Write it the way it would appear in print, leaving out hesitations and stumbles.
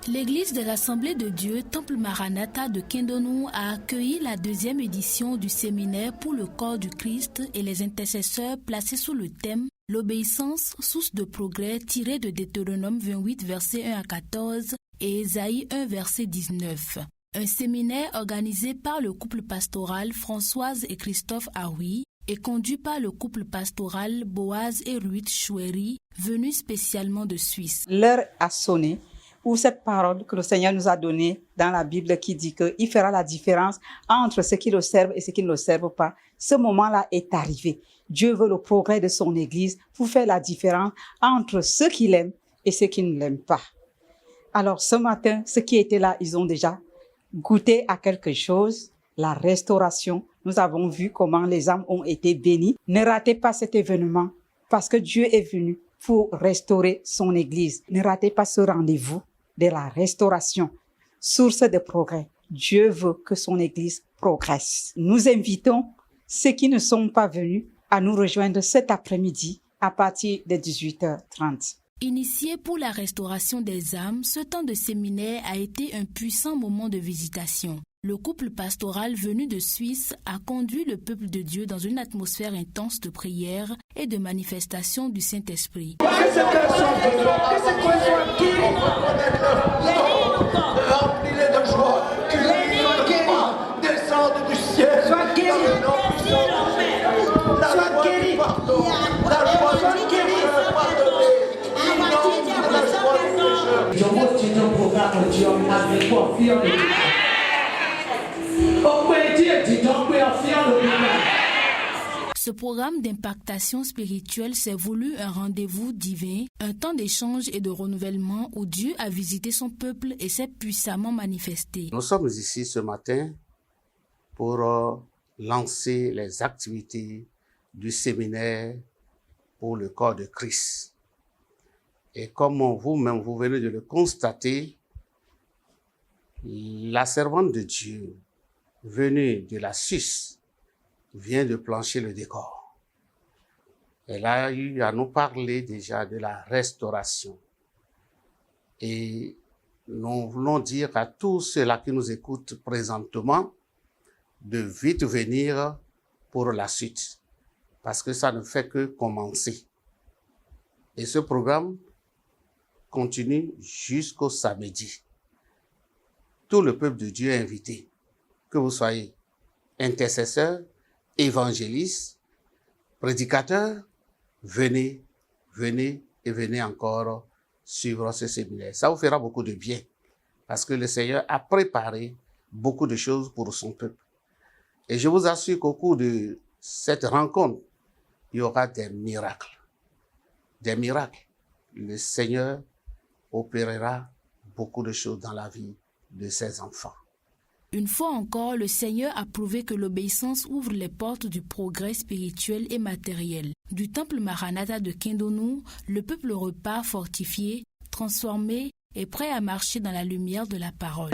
L'église de l'Assemblée de Dieu Temple Maranatha de Kindonou a accueilli la deuxième édition du séminaire pour le corps du Christ et les intercesseurs placé sous le thème « L'obéissance, source de progrès » tiré de Deutéronome 28, versets 1 à 14 et Ésaïe 1, verset 19. Un séminaire organisé par le couple pastoral Françoise et Christophe Aoui et conduit par le couple pastoral Boaz et Ruth Choueri, venus spécialement de Suisse. L'heure a sonné pour cette parole que le Seigneur nous a donnée dans la Bible qui dit qu'il fera la différence entre ceux qui le servent et ceux qui ne le servent pas. Ce moment-là est arrivé. Dieu veut le progrès de son Église pour faire la différence entre ceux qui l'aiment et ceux qui ne l'aiment pas. Alors ce matin, ceux qui étaient là, ils ont déjà goûté à quelque chose, la restauration. Nous avons vu comment les âmes ont été bénies. Ne ratez pas cet événement parce que Dieu est venu pour restaurer son Église. Ne ratez pas ce rendez-vous de la restauration, source de progrès. Dieu veut que son Église progresse. Nous invitons ceux qui ne sont pas venus à nous rejoindre cet après-midi à partir de 18h30. Initié pour la restauration des âmes, ce temps de séminaire a été un puissant moment de visitation. Le couple pastoral venu de Suisse a conduit le peuple de Dieu dans une atmosphère intense de prière et de manifestation du Saint-Esprit. Remplis-les de joie, que les descendent du ciel. Sois guéri, sois guéri, la joie du pécheur pardonné, inonde la joie du pécheur. Je continue le programme Dieu avec toi, fier de Ce programme d'impactation spirituelle s'est voulu un rendez-vous divin, un temps d'échange et de renouvellement où Dieu a visité son peuple et s'est puissamment manifesté. Nous sommes ici ce matin pour lancer les activités du séminaire pour le corps de Christ. Et comme vous-même, vous venez de le constater, la servante de Dieu, venue de la Suisse, vient de plancher le décor. Elle a eu à nous parler déjà de la restauration. Et nous voulons dire à tous ceux-là qui nous écoutent présentement de vite venir pour la suite, parce que ça ne fait que commencer. Et ce programme continue jusqu'au samedi. Tout le peuple de Dieu est invité, que vous soyez intercesseurs, évangélistes, prédicateurs, venez et venez encore suivre ce séminaire. Ça vous fera beaucoup de bien parce que le Seigneur a préparé beaucoup de choses pour son peuple. Et je vous assure qu'au cours de cette rencontre, il y aura des miracles. Des miracles. Le Seigneur opérera beaucoup de choses dans la vie de ses enfants. Une fois encore, le Seigneur a prouvé que l'obéissance ouvre les portes du progrès spirituel et matériel. Du temple Maranatha de Kindonou, le peuple repart fortifié, transformé et prêt à marcher dans la lumière de la parole.